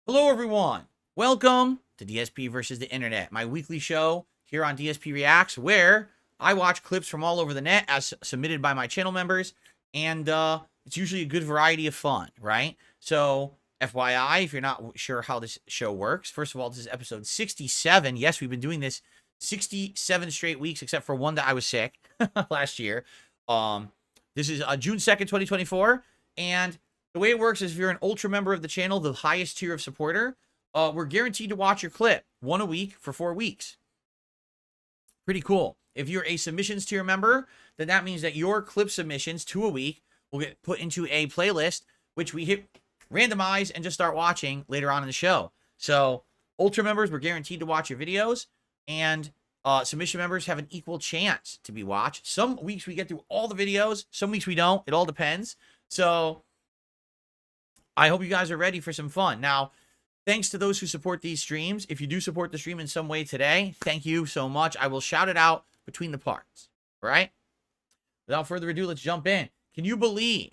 Hello, everyone. Welcome to DSP versus the Internet, my weekly show here on DSP Reacts, where I watch clips from all over the net as submitted by my channel members, and it's usually a good variety of fun, right? So, FYI, if you're not sure how this show works, first of all, this is episode 67. Yes, we've been doing this 67 straight weeks, except for one that I was sick last year. This is June 2nd, 2024, and the way it works is if you're an ultra member of the channel, the highest tier of supporter, we're guaranteed to watch your clip, one a week for 4 weeks. Pretty cool. If you're a submissions tier member, then that means that your clip submissions, 2 a week, will get put into a playlist, which we hit randomize and just start watching later on in the show. So ultra members, we're guaranteed to watch your videos, and submission members have an equal chance to be watched. Some weeks we get through all the videos, some weeks we don't. It all depends. So I hope you guys are ready for some fun. Now, thanks to those who support these streams. If you do support the stream in some way today, thank you so much. I will shout it out between the parts. All right? Without further ado, let's jump in. Can you believe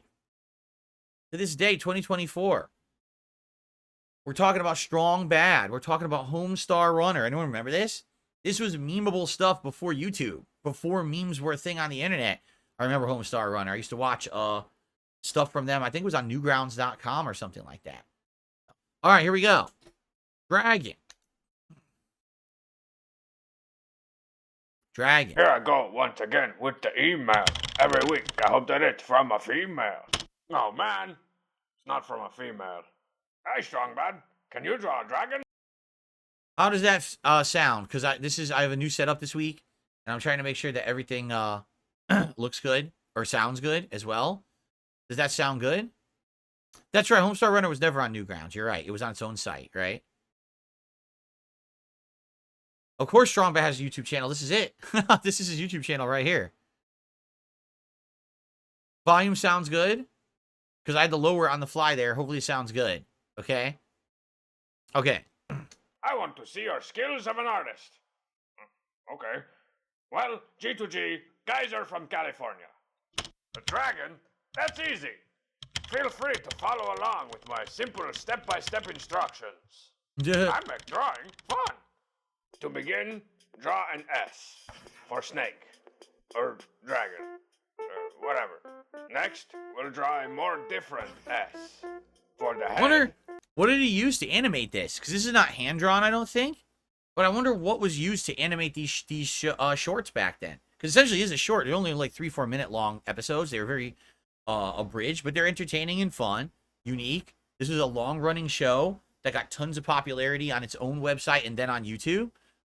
to this day, 2024, we're talking about STRONGBAD. We're talking about Homestar Runner. Anyone remember this? This was memeable stuff before YouTube, before memes were a thing on the internet. I remember Homestar Runner. I used to watch stuff from them. I think it was on newgrounds.com or something like that. All right, here we go. Dragon. Here I go once again with the email. Every week I hope that it's from a female. Oh man, it's not from a female. Hey STRONGBAD, can you draw a dragon? How does that sound? Because I have a new setup this week, and I'm trying to make sure that everything looks good or sounds good as well. Does that sound good? That's right. Homestar Runner was never on Newgrounds. You're right. It was on its own site, right? Of course, STRONGBAD has a YouTube channel. This is it. This is his YouTube channel right here. Volume sounds good. Because I had to lower it on the fly there. Hopefully it sounds good. Okay? Okay. I want to see your skills of an artist. Okay. Well, G2G, Geyser from California. The dragon? That's easy. Feel free to follow along with my simple step-by-step instructions. I make drawing fun. To begin, draw an S for snake, or dragon, or whatever. Next, we'll draw a more different S for the head. What did he use to animate this? Because this is not hand-drawn, I don't think. But I wonder what was used to animate these shorts back then. Because essentially, it's a short. They're only like 3-4 minute long episodes. They were very abridged, but they're entertaining and fun, unique. This is a long-running show that got tons of popularity on its own website and then on YouTube.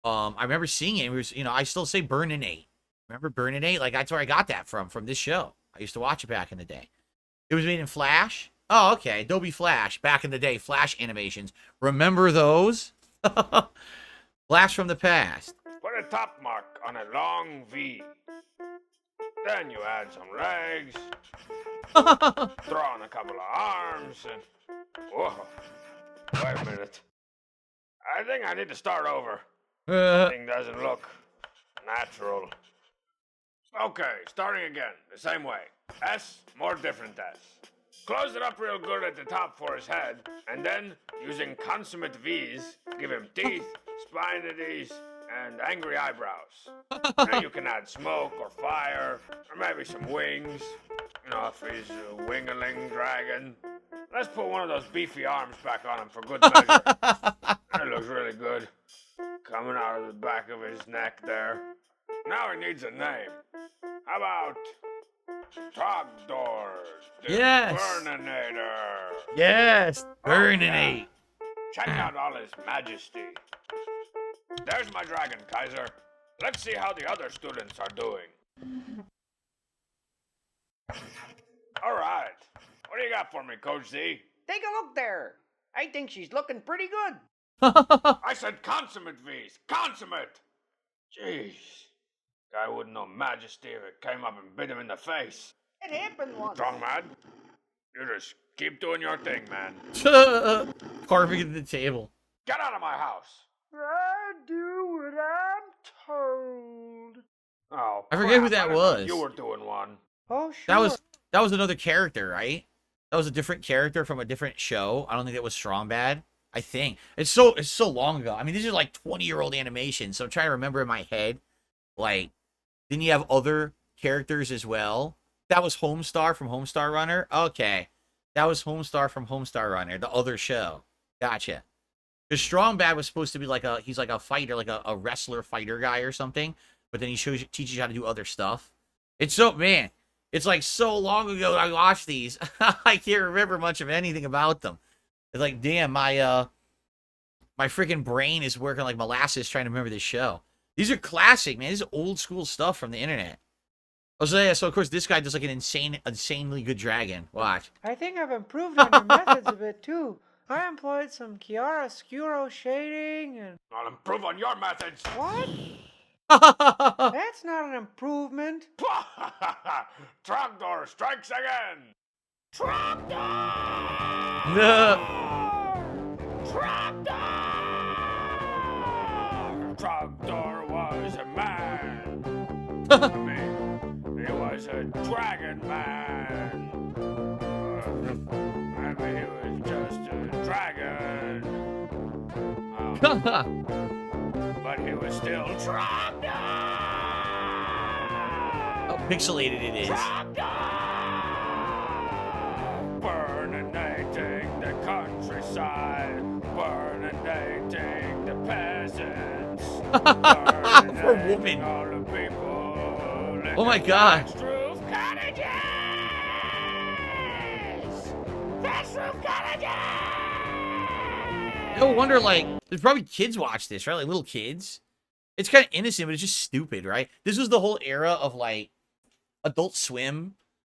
I remember seeing it. It was, I still say Burnin' 8. Remember Burnin' 8? Like, that's where I got that from this show. I used to watch it back in the day. It was made in Flash. Oh, okay. Adobe Flash. Back in the day, Flash animations. Remember those? Blast from the past. Put a top mark on a long V. Then you add some legs. Throw on a couple of arms. And whoa. Wait a minute. I think I need to start over. Thing doesn't look natural. Okay, starting again, the same way. S, more different S. Close it up real good at the top for his head, and then, using consummate V's, give him teeth, spinities, and angry eyebrows. Then you can add smoke or fire, or maybe some wings. If he's a wing-a-ling dragon. Let's put one of those beefy arms back on him for good measure. That looks really good. Coming out of the back of his neck there. Now he needs a name. How about Trogdor, the Yes. Burninator? Yes. Burnin' 8. Check out all his majesty. There's my dragon, Kaiser. Let's see how the other students are doing. All right. What do you got for me, Coach Z? Take a look there. I think she's looking pretty good. I said consummate V's. Consummate! Jeez. Guy wouldn't know majesty if it came up and bit him in the face. It happened once. STRONGBAD, you just keep doing your thing, man. Carving at the table. Get out of my house. I do what I'm told. Oh, I forget who that I didn't know was. You were doing one. Oh, sure. That was another character, right? That was a different character from a different show. I don't think it was STRONGBAD. I think it's so long ago. I mean, these are like 20-year-old animations, so I'm trying to remember in my head. Like, didn't you have other characters as well? That was Homestar from Homestar Runner. Okay, that was Homestar from Homestar Runner, the other show. Gotcha. Because StrongBad was supposed to be like he's like a fighter, like a wrestler fighter guy or something. But then he teaches you how to do other stuff. It's so, man, it's like so long ago I watched these. I can't remember much of anything about them. It's like, damn, my freaking brain is working like molasses trying to remember this show. These are classic, man. This is old school stuff from the internet. Oh, so yeah, so of course this guy does like an insanely good dragon. Watch. I think I've improved on your methods a bit too. I employed some chiaroscuro shading and... I'll improve on your methods. What? That's not an improvement. Trogdor strikes again. Trogdor! Trogdor! Trogdor was a man. I mean, he was a dragon man. I mean, he was just a dragon. But he was still Trogdor! How pixelated it is. Burninating the countryside, burninating the peasants, Poor woman. all the people in Oh my the God. thatched roof cottages! Thatched roof cottages! No wonder, like, there's probably kids watch this, right? Like little kids. It's kind of innocent, but it's just stupid, right? This was the whole era of like Adult Swim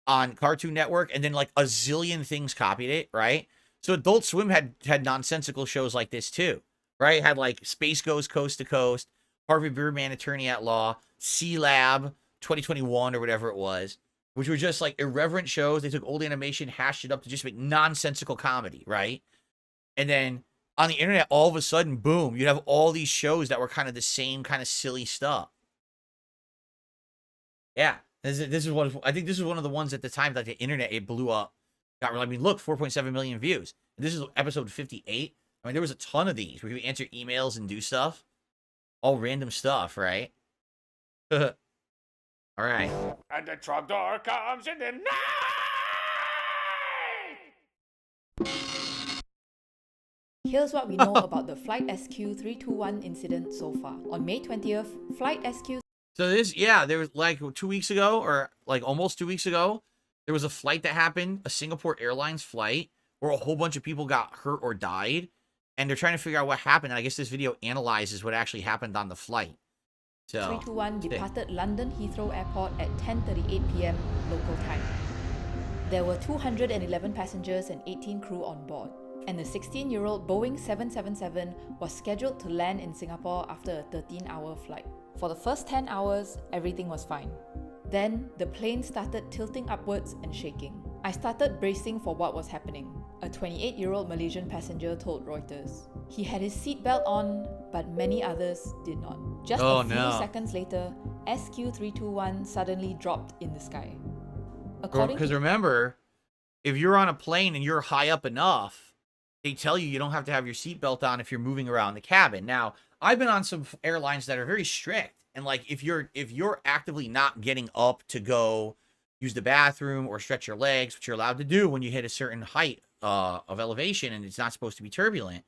on Cartoon Network, and then like a zillion things copied it, right? So Adult Swim had nonsensical shows like this too, right? It had like Space Goes Coast to Coast, Harvey Birdman Attorney at Law, C Lab 2021 or whatever it was, which were just like irreverent shows. They took old animation, hashed it up to just make nonsensical comedy, right? And then on the internet, all of a sudden, boom, you'd have all these shows that were kind of the same kind of silly stuff. Yeah. This is what I think. This is one of the ones at the time, like the internet, it blew up. Got really, I mean, look, 4.7 million views. This is episode 58. I mean, there was a ton of these where you answer emails and do stuff, all random stuff, right? All right. And the Trogdor comes in the night! Here's what we know about the Flight SQ321 incident so far. On May 20th, Flight SQ... So this, yeah, there was like 2 weeks ago, or like almost 2 weeks ago, there was a flight that happened, a Singapore Airlines flight, where a whole bunch of people got hurt or died, and they're trying to figure out what happened. And I guess this video analyzes what actually happened on the flight. So 321 departed London Heathrow Airport at 10:38 p.m. local time. There were 211 passengers and 18 crew on board, and the 16-year-old Boeing 777 was scheduled to land in Singapore after a 13-hour flight. For the first 10 hours, everything was fine. Then, the plane started tilting upwards and shaking. I started bracing for what was happening, a 28-year-old Malaysian passenger told Reuters. He had his seatbelt on, but many others did not. Just a few seconds later, SQ321 suddenly dropped in the sky. Because remember, if you're on a plane and you're high up enough, they tell you don't have to have your seatbelt on if you're moving around the cabin. Now, I've been on some airlines that are very strict, and like if you're actively not getting up to go use the bathroom or stretch your legs, which you're allowed to do when you hit a certain height of elevation and it's not supposed to be turbulent,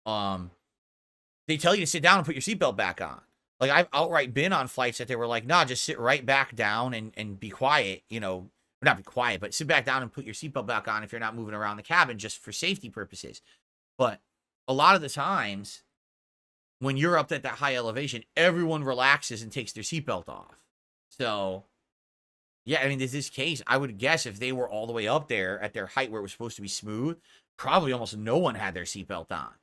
they tell you to sit down and put your seatbelt back on. Like I've outright been on flights that they were like, nah, just sit right back down and be quiet, you know, not be quiet, but sit back down and put your seatbelt back on if you're not moving around the cabin just for safety purposes. But a lot of the times, when you're up at that high elevation, everyone relaxes and takes their seatbelt off. So, yeah, I mean, in this case, I would guess if they were all the way up there at their height where it was supposed to be smooth, probably almost no one had their seatbelt on.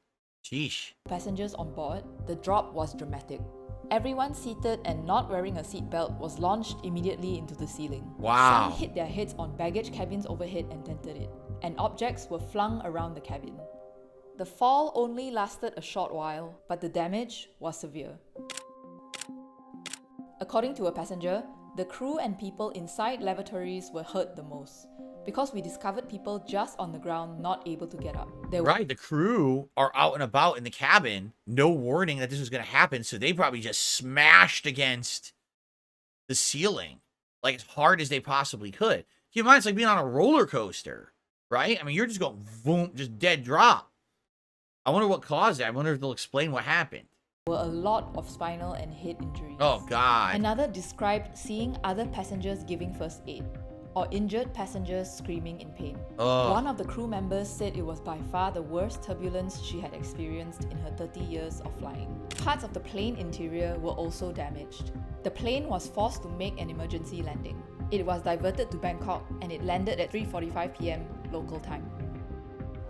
Sheesh. Passengers on board, the drop was dramatic. Everyone seated and not wearing a seatbelt was launched immediately into the ceiling. Wow. Some hit their heads on baggage cabins overhead and dented it, and objects were flung around the cabin. The fall only lasted a short while, but the damage was severe. According to a passenger, the crew and people inside lavatories were hurt the most. because we discovered people just on the ground not able to get up. There were Right, the crew are out and about in the cabin, no warning that this was going to happen, so they probably just smashed against the ceiling like as hard as they possibly could. Keep in mind, it's like being on a roller coaster, right? I mean, you're just going boom, just dead drop. I wonder what caused it. I wonder if they'll explain what happened. a lot of spinal and head injuries. Oh, God. Another described seeing other passengers giving first aid, or injured passengers screaming in pain. Ugh. One of the crew members said it was by far the worst turbulence she had experienced in her 30 years of flying. Parts of the plane interior were also damaged. The plane was forced to make an emergency landing. It was diverted to Bangkok and it landed at 3:45 p.m. local time.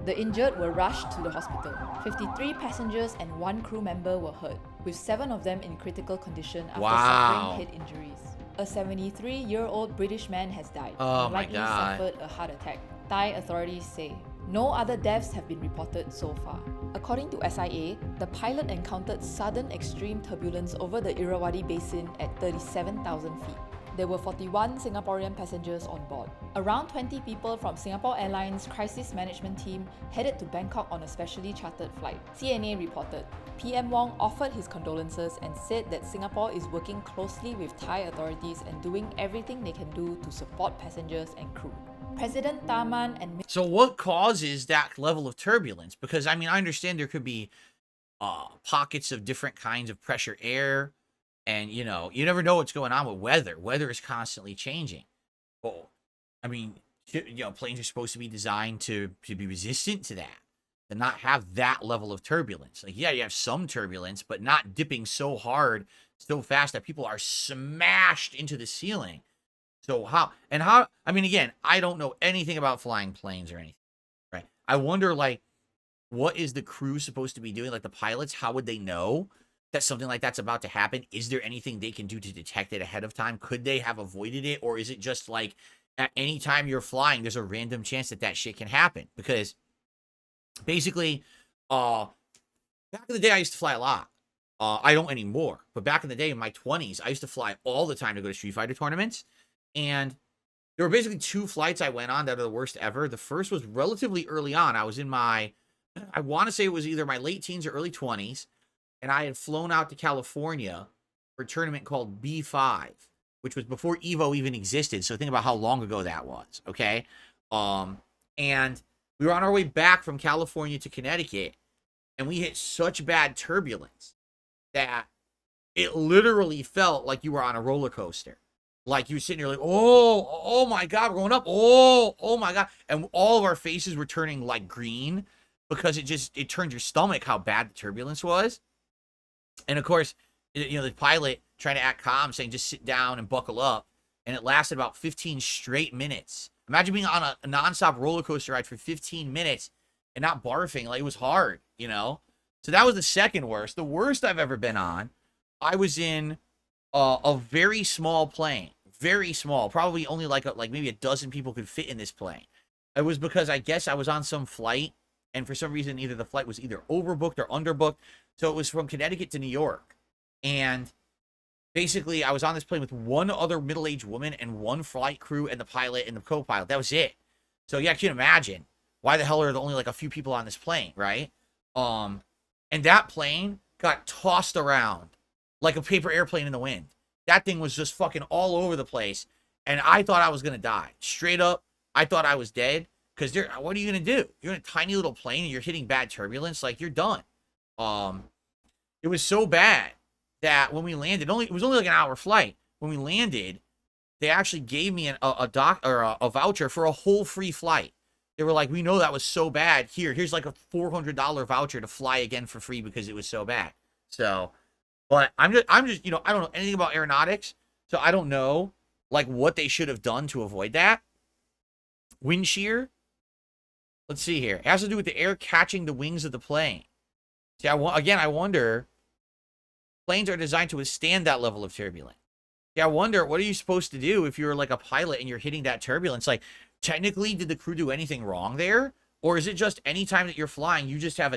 The injured were rushed to the hospital. 53 passengers and 1 crew member were hurt, with 7 of them in critical condition after Wow. suffering head injuries. A 73-year-old British man has died Oh and my likely God. suffered a heart attack, Thai authorities say. No other deaths have been reported so far. According to SIA, the pilot encountered sudden extreme turbulence over the Irrawaddy Basin at 37,000 feet. There were 41 Singaporean passengers on board. Around 20 people from Singapore Airlines crisis management team headed to Bangkok on a specially chartered flight. CNA reported. PM Wong offered his condolences and said that Singapore is working closely with Thai authorities and doing everything they can do to support passengers and crew. President Tharman and So what causes that level of turbulence? Because, I mean, I understand there could be pockets of different kinds of pressure air. And, you know, you never know what's going on with weather. Weather is constantly changing. Well, I mean, you know, planes are supposed to be designed to be resistant to that, to not have that level of turbulence. Like, yeah, you have some turbulence, but not dipping so hard, so fast that people are smashed into the ceiling. So how, I mean, again, I don't know anything about flying planes or anything, right? I wonder, like, what is the crew supposed to be doing? Like, the pilots, how would they know that something like that's about to happen? Is there anything they can do to detect it ahead of time? Could they have avoided it? Or is it just like at any time you're flying, there's a random chance that that shit can happen? Because basically, back in the day, I used to fly a lot. I don't anymore. But back in the day, in my 20s, I used to fly all the time to go to Street Fighter tournaments. And there were basically 2 flights I went on that are the worst ever. The first was relatively early on. I was in my, I want to say it was either my late teens or early 20s. And I had flown out to California for a tournament called B5, which was before Evo even existed. So think about how long ago that was, okay? And we were on our way back from California to Connecticut, and we hit such bad turbulence that it literally felt like you were on a roller coaster. Like you were sitting there like, oh my God, we're going up. Oh my God. And all of our faces were turning like green because it turned your stomach how bad the turbulence was. And of course, you know, the pilot trying to act calm, saying just sit down and buckle up. And it lasted about 15 straight minutes. Imagine being on a nonstop roller coaster ride for 15 minutes and not barfing. Like, it was hard, you know? So that was the second worst. The worst I've ever been on, I was in a very small plane. Very small. Probably only like maybe a dozen people could fit in this plane. It was because I guess I was on some flight, and for some reason, either the flight was either overbooked or underbooked. So it was from Connecticut to New York. And basically, I was on this plane with one other middle-aged woman and one flight crew and the pilot and the co-pilot. That was it. So yeah, you can imagine why the hell are there only like a few people on this plane, right? And that plane got tossed around like a paper airplane in the wind. That thing was just fucking all over the place. And I thought I was going to die. Straight up, I thought I was dead. Because what are you going to do? You're in a tiny little plane and you're hitting bad turbulence. Like, you're done. It was so bad that when we landed, it was only like an hour flight. When we landed, they actually gave me a voucher for a whole free flight. They were like, we know that was so bad. Here's like a $400 voucher to fly again for free because it was so bad. So, but I'm just, you know, I don't know anything about aeronautics, so I don't know like what they should have done to avoid that. Wind shear. Let's see here. It has to do with the air catching the wings of the plane. See, I wonder, planes are designed to withstand that level of turbulence. Yeah, I wonder, what are you supposed to do if you're like a pilot and you're hitting that turbulence? Like, technically, did the crew do anything wrong there? Or is it just any time that you're flying, you just have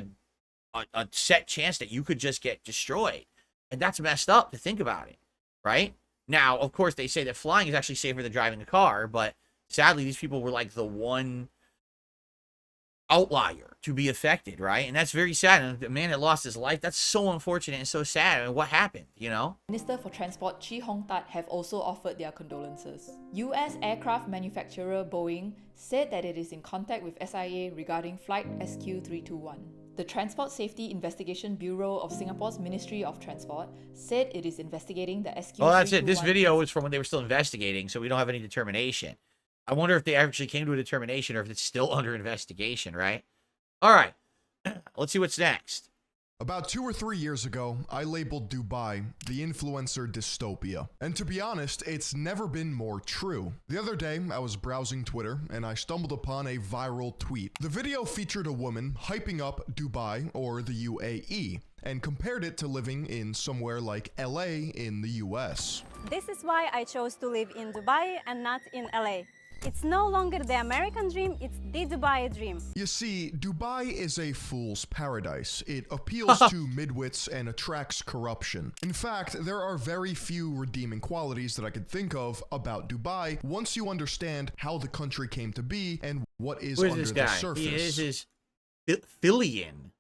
a set chance that you could just get destroyed? And that's messed up to think about it, right? Now, of course, they say that flying is actually safer than driving a car, but sadly, these people were like the one outlier to be affected, right? And that's very sad. And the man that lost his life, that's so unfortunate and so sad. I mean, what happened, you know? Minister for Transport Chi Hong Tat have also offered their condolences. US aircraft manufacturer Boeing said that it is in contact with SIA regarding flight SQ321. The Transport Safety Investigation Bureau of Singapore's Ministry of Transport said it is investigating the SQ321. Oh, that's it. This video is from when they were still investigating, so we don't have any determination. I wonder if they actually came to a determination or if it's still under investigation, right? All right. Let's see what's next. About 2 or 3 years ago, I labeled Dubai the influencer dystopia. And to be honest, it's never been more true. The other day, I was browsing Twitter and I stumbled upon a viral tweet. The video featured a woman hyping up Dubai, or the UAE, and compared it to living in somewhere like LA in the US. This is why I chose to live in Dubai and not in LA. It's no longer the American dream, it's the Dubai dream. You see, Dubai is a fool's paradise. It appeals to midwits and attracts corruption. In fact, there are very few redeeming qualities that I could think of about Dubai once you understand how the country came to be and what is under this the guy? surface. He is his Phillian.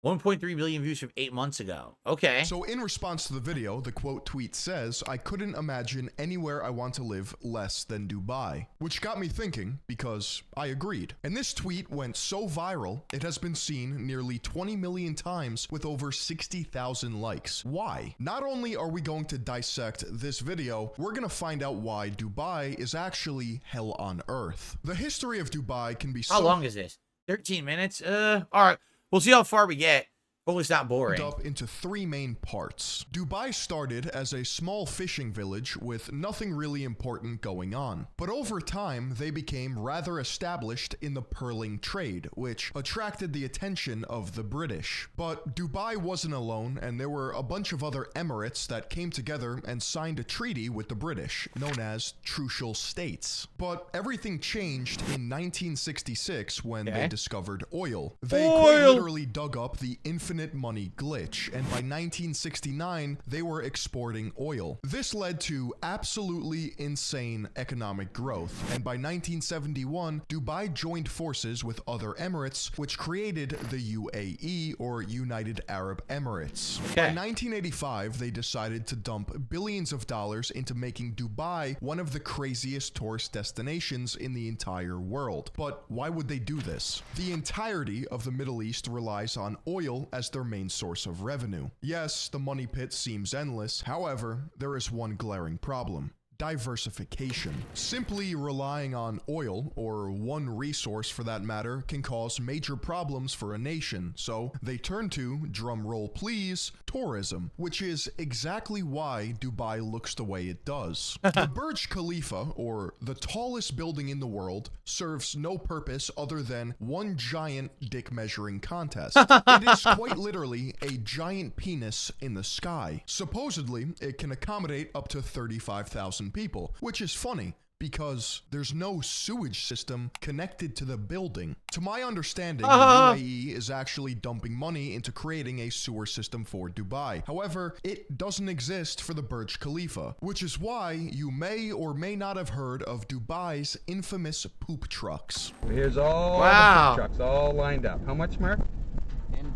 1.3 million views from 8 months ago. Okay. So in response to the video, the quote tweet says, "I couldn't imagine anywhere I want to live less than Dubai." Which got me thinking, because I agreed. And this tweet went so viral, it has been seen nearly 20 million times with over 60,000 likes. Why? Not only are we going to dissect this video, we're going to find out why Dubai is actually hell on earth. The history of Dubai can be How long is this? 13 minutes? All right. We'll see how far we get. Hopefully it's not boring. Up into 3 main parts. Dubai started as a small fishing village with nothing really important going on. But over time, they became rather established in the pearling trade, which attracted the attention of the British. But Dubai wasn't alone, and there were a bunch of other emirates that came together and signed a treaty with the British, known as Trucial States. But everything changed in 1966 when they discovered oil. They quite literally dug up the infinite money glitch, and by 1969 they were exporting oil. This led to absolutely insane economic growth, and by 1971 Dubai joined forces with other emirates, which created the UAE, or United Arab Emirates. By 1985 they decided to dump billions of dollars into making Dubai one of the craziest tourist destinations in the entire world. But why would they do this? The entirety of the Middle East relies on oil as their main source of revenue. Yes, the money pit seems endless. However, there is one glaring problem: diversification. Simply relying on oil, or one resource for that matter, can cause major problems for a nation. So they turn to, drum roll please, tourism, which is exactly why Dubai looks the way it does. The Burj Khalifa, or the tallest building in the world, serves no purpose other than one giant dick measuring contest. It is quite literally a giant penis in the sky. Supposedly, it can accommodate up to 35,000 people, which is funny because there's no sewage system connected to the building. To my understanding, the UAE is actually dumping money into creating a sewer system for Dubai. However, it doesn't exist for the Burj Khalifa, which is why you may or may not have heard of Dubai's infamous poop trucks. Here's all the poop trucks all lined up. How much, Mark?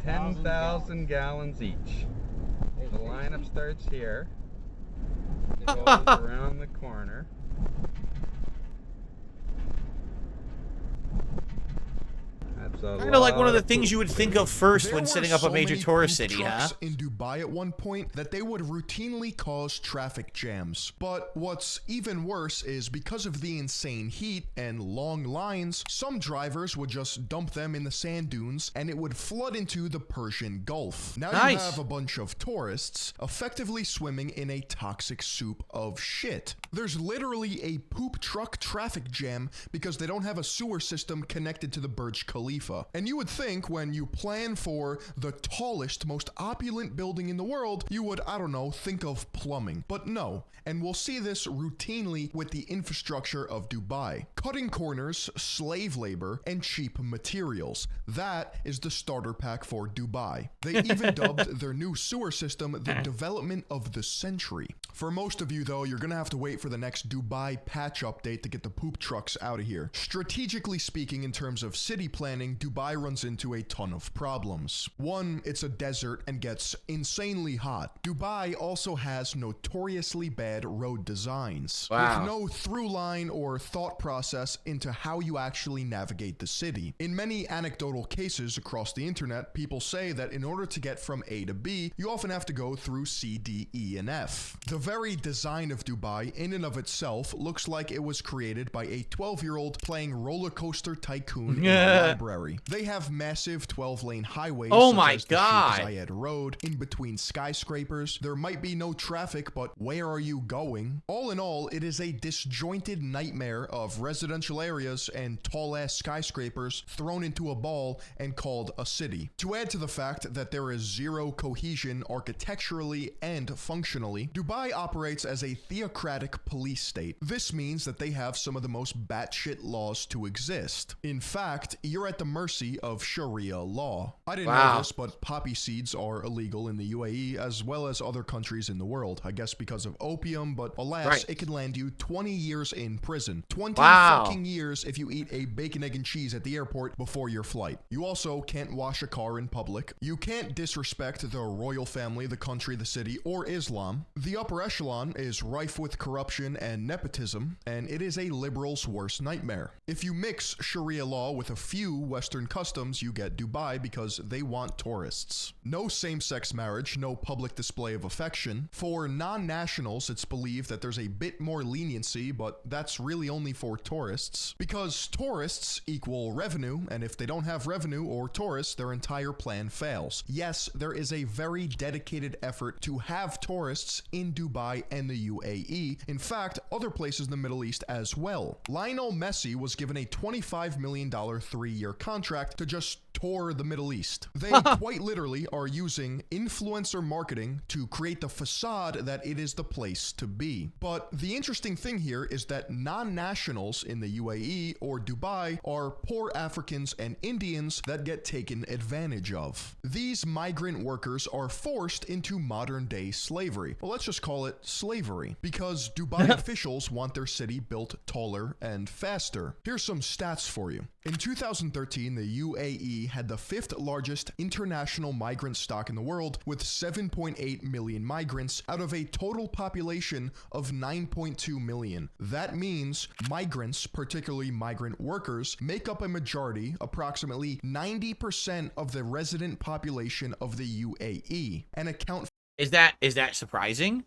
10,000 gallons each. The lineup starts here. It goes around the corner. Kind of like one of the things you would think of first when setting up a major tourist city, huh? In Dubai at one point that they would routinely cause traffic jams. But what's even worse is because of the insane heat and long lines, some drivers would just dump them in the sand dunes and it would flood into the Persian Gulf. Now you have a bunch of tourists effectively swimming in a toxic soup of shit. There's literally a poop truck traffic jam because they don't have a sewer system connected to the Burj Khalifa. Khalifa. And you would think when you plan for the tallest, most opulent building in the world, you would, I don't know, think of plumbing. But no, and we'll see this routinely with the infrastructure of Dubai. Cutting corners, slave labor, and cheap materials. That is the starter pack for Dubai. They even dubbed their new sewer system the development of the century. For most of you though, you're gonna have to wait for the next Dubai patch update to get the poop trucks out of here. Strategically speaking, in terms of city planning, Dubai runs into a ton of problems. One, it's a desert and gets insanely hot. Dubai also has notoriously bad road designs, with no through line or thought process into how you actually navigate the city. In many anecdotal cases across the internet, people say that in order to get from A to B, you often have to go through C, D, E, and F. The very design of Dubai in and of itself looks like it was created by a 12-year-old playing roller coaster tycoon in a library. They have massive 12-lane highways such as the Sheikh Zayed Road in between skyscrapers. There might be no traffic, but where are you going? All in all, it is a disjointed nightmare of residential areas and tall-ass skyscrapers thrown into a ball and called a city. To add to the fact that there is zero cohesion architecturally and functionally, Dubai operates as a theocratic police state. This means that they have some of the most batshit laws to exist. In fact, you're at the mercy of Sharia law. I didn't know this, but poppy seeds are illegal in the UAE as well as other countries in the world. I guess because of opium, but alas, it can land you 20 years in prison. 20 fucking years if you eat a bacon, egg, and cheese at the airport before your flight. You also can't wash a car in public. You can't disrespect the royal family, the country, the city, or Islam. The upper echelon is rife with corruption and nepotism, and it is a liberal's worst nightmare. If you mix Sharia law with a few Western customs, you get Dubai because they want tourists. No same-sex marriage, no public display of affection. For non-nationals, it's believed that there's a bit more leniency, but that's really only for tourists. Because tourists equal revenue, and if they don't have revenue or tourists, their entire plan fails. Yes, there is a very dedicated effort to have tourists in Dubai and the UAE. In fact, other places in the Middle East as well. Lionel Messi was given a $25 million 3-year contract to just tour the Middle East. They quite literally are using influencer marketing to create the facade that it is the place to be. But the interesting thing here is that non-nationals in the UAE or Dubai are poor Africans and Indians that get taken advantage of. These migrant workers are forced into modern day slavery. Well, let's just call it slavery, because Dubai officials want their city built taller and faster. Here's some stats for you. In 2013, the UAE had the 5th largest international migrant stock in the world, with 7.8 million migrants out of a total population of 9.2 million. That means migrants, particularly migrant workers, make up a majority, approximately 90% of the resident population of the UAE, and account. Is that surprising?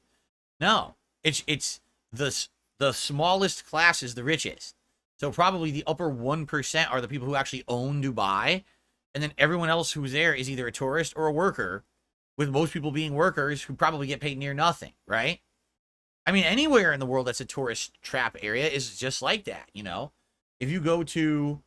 No. It's the smallest class is the richest. So probably the upper 1% are the people who actually own Dubai. And then everyone else who's there is either a tourist or a worker, with most people being workers who probably get paid near nothing, right? I mean, anywhere in the world that's a tourist trap area is just like that, you know? If you go to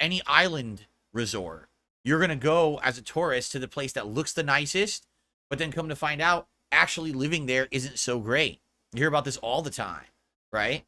any island resort, you're going to go as a tourist to the place that looks the nicest, but then come to find out actually living there isn't so great. You hear about this all the time, right?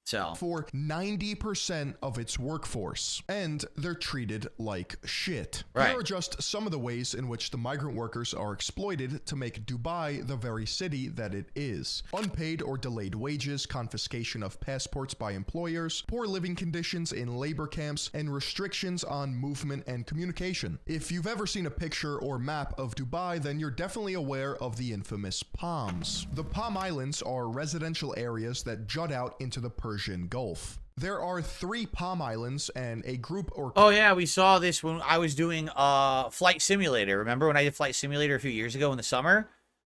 So for 90% of its workforce, and they're treated like shit. Right. Here are just some of the ways in which the migrant workers are exploited to make Dubai the very city that it is. Unpaid or delayed wages, confiscation of passports by employers, poor living conditions in labor camps, and restrictions on movement and communication. If you've ever seen a picture or map of Dubai, then you're definitely aware of the infamous palms. The Palm Islands are residential areas that jut out into the Persian Gulf. There are 3 Palm Islands and a group or... Oh yeah, we saw this when I was doing Flight Simulator. Remember when I did Flight Simulator a few years ago in the summer?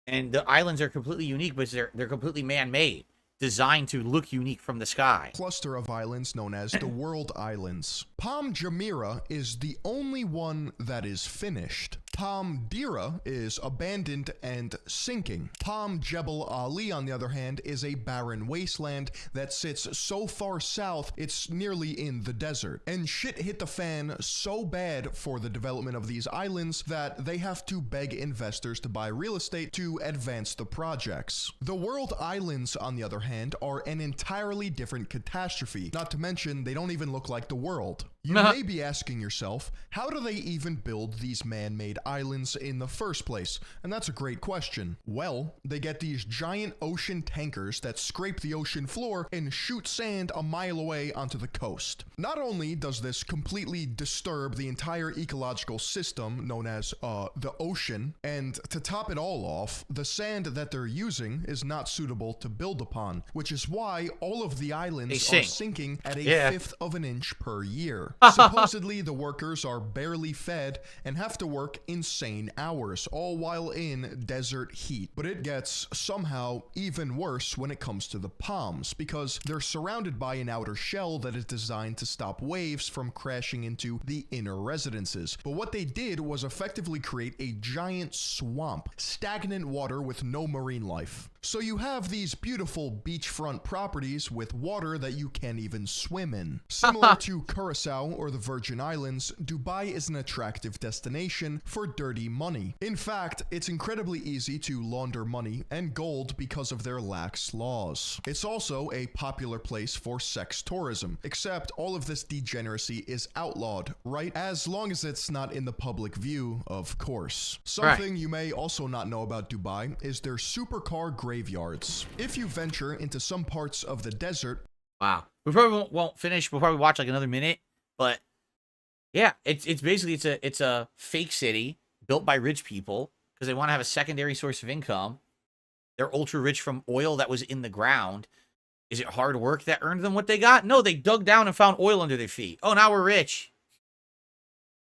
And the islands are completely unique, but they're completely man-made, designed to look unique from the sky. Cluster of islands known as the World Islands. Palm Jumeirah is the only one that is finished. Palm Dira is abandoned and sinking. Palm Jebel Ali, on the other hand, is a barren wasteland that sits so far south it's nearly in the desert. And shit hit the fan so bad for the development of these islands that they have to beg investors to buy real estate to advance the projects. The World Islands, on the other hand, are an entirely different catastrophe. Not to mention, they don't even look like the world. You may be asking yourself, how do they even build these man-made islands in the first place? And that's a great question. Well, they get these giant ocean tankers that scrape the ocean floor and shoot sand a mile away onto the coast. Not only does this completely disturb the entire ecological system known as the ocean, and to top it all off, the sand that they're using is not suitable to build upon, which is why all of the islands are sinking at a fifth of an inch per year. Supposedly, the workers are barely fed and have to work insane hours, all while in desert heat. But it gets somehow even worse when it comes to the palms, because they're surrounded by an outer shell that is designed to stop waves from crashing into the inner residences. But what they did was effectively create a giant swamp, stagnant water with no marine life. So you have these beautiful beachfront properties with water that you can't even swim in. Similar to Curacao or the Virgin Islands, Dubai is an attractive destination for dirty money. In fact, it's incredibly easy to launder money and gold because of their lax laws. It's also a popular place for sex tourism, except all of this degeneracy is outlawed, right? As long as it's not in the public view, of course. Something you may also not know about Dubai is their supercar graveyards. If you venture into some parts of the desert... Wow. We probably won't finish. We'll probably watch like another minute. But yeah, it's basically it's a fake city built by rich people because they want to have a secondary source of income. They're ultra rich from oil that was in the ground. Is it hard work that earned them what they got? No, they dug down and found oil under their feet. Oh, now we're rich.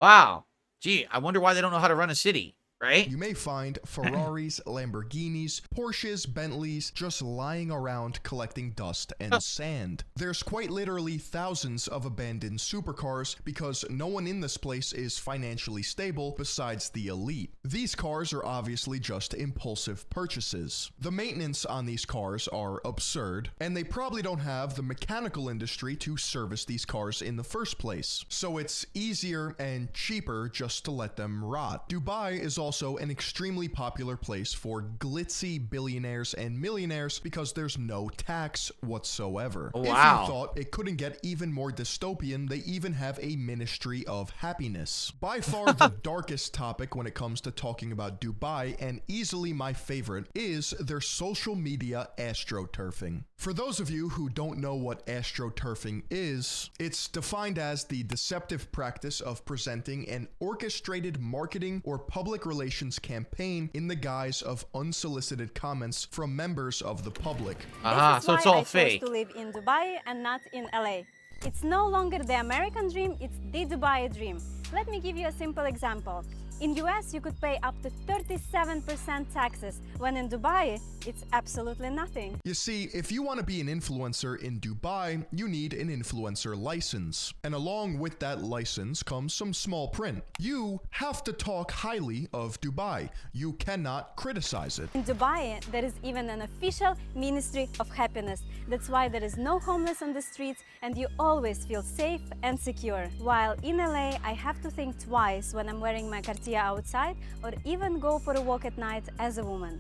Wow. Gee, I wonder why they don't know how to run a city. Right? You may find Ferraris, Lamborghinis, Porsches, Bentleys just lying around collecting dust and sand. There's quite literally thousands of abandoned supercars because no one in this place is financially stable besides the elite. These cars are obviously just impulsive purchases. The maintenance on these cars are absurd, and they probably don't have the mechanical industry to service these cars in the first place. So it's easier and cheaper just to let them rot. Dubai is also an extremely popular place for glitzy billionaires and millionaires because there's no tax whatsoever. Wow. If you thought it couldn't get even more dystopian, they even have a Ministry of Happiness. By far the darkest topic when it comes to talking about Dubai, and easily my favorite, is their social media astroturfing. For those of you who don't know what astroturfing is, it's defined as the deceptive practice of presenting an orchestrated marketing or public relations campaign in the guise of unsolicited comments from members of the public. So it's all fake. I chose to live in Dubai and not in LA. It's no longer the American dream, it's the Dubai dream. Let me give you a simple example. In US, you could pay up to 37% taxes, when in Dubai, it's absolutely nothing. You see, if you want to be an influencer in Dubai, you need an influencer license. And along with that license comes some small print. You have to talk highly of Dubai. You cannot criticize it. In Dubai, there is even an official Ministry of Happiness. That's why there is no homeless on the streets and you always feel safe and secure. While in LA, I have to think twice when I'm wearing my Cartier outside or even go for a walk at night as a woman.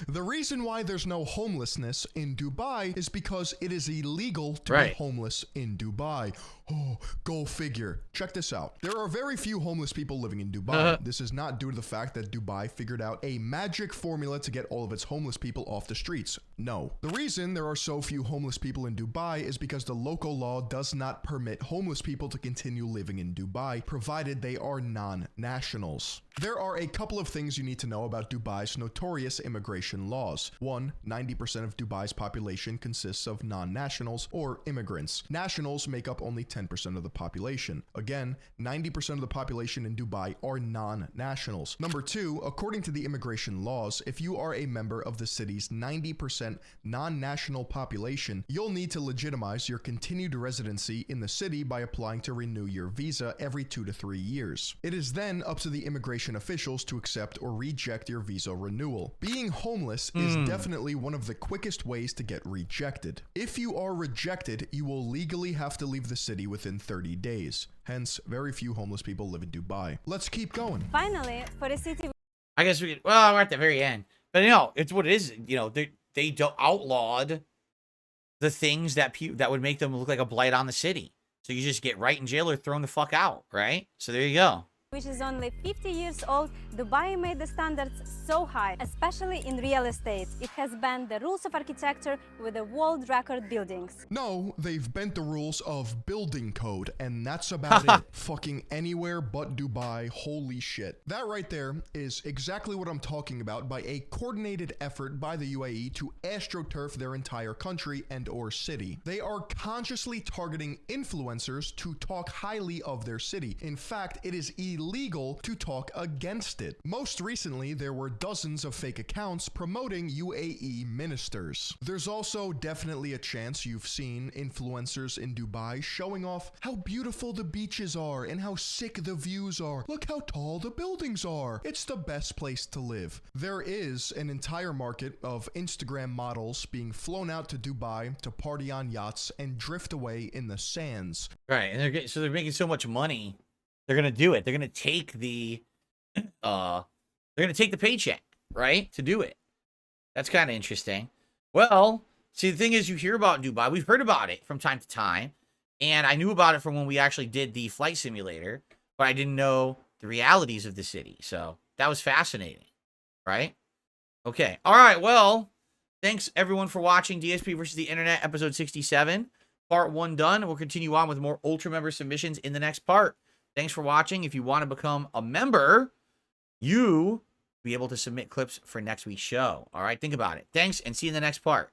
The reason why there's no homelessness in Dubai is because it is illegal to be homeless in Dubai. Oh, go figure. Check this out. There are very few homeless people living in Dubai. This is not due to the fact that Dubai figured out a magic formula to get all of its homeless people off the streets. No. The reason there are so few homeless people in Dubai is because the local law does not permit homeless people to continue living in Dubai, provided they are non-nationals. There are a couple of things you need to know about Dubai's notorious immigration laws. 1, 90% of Dubai's population consists of non-nationals or immigrants. Nationals make up only 10% 10% of the population. Again, 90% of the population in Dubai are non-nationals. Number 2, according to the immigration laws, if you are a member of the city's 90% non-national population, you'll need to legitimize your continued residency in the city by applying to renew your visa every 2 to 3 years. It is then up to the immigration officials to accept or reject your visa renewal. Being homeless is definitely one of the quickest ways to get rejected. If you are rejected, you will legally have to leave the city within 30 days. Hence, very few homeless people live in Dubai. Let's keep going. Finally, for a city I guess well, we're at the very end. But you know, it's what it is. You know, they outlawed the things that that would make them look like a blight on the city. So you just get right in jail or thrown the fuck out, right? So there you go. which is only 50 years old, Dubai made the standards so high, especially in real estate. It has banned the rules of architecture with the world record buildings. No, they've bent the rules of building code, and that's about it. Fucking anywhere but Dubai, holy shit. That right there is exactly what I'm talking about by a coordinated effort by the UAE to astroturf their entire country and or city. They are consciously targeting influencers to talk highly of their city. In fact, it is illegal to talk against it. Most recently, there were dozens of fake accounts promoting UAE ministers. There's also definitely a chance you've seen influencers in Dubai showing off how beautiful the beaches are and how sick the views are. Look how tall the buildings are. It's the best place to live. There is an entire market of Instagram models being flown out to Dubai to party on yachts and drift away in the sands. Right, and they're making so much money. They're gonna do it. They're gonna take the paycheck, right, to do it. That's kind of interesting. Well, see, the thing is, you hear about Dubai. We've heard about it from time to time, and I knew about it from when we actually did the flight simulator, but I didn't know the realities of the city. So that was fascinating, right? Okay. All right. Well, thanks everyone for watching DSP versus the Internet, episode 67. Part 1 done. We'll continue on with more Ultra member submissions in the next part. Thanks for watching. If you want to become a member, you will be able to submit clips for next week's show. All right, think about it. Thanks, and see you in the next part.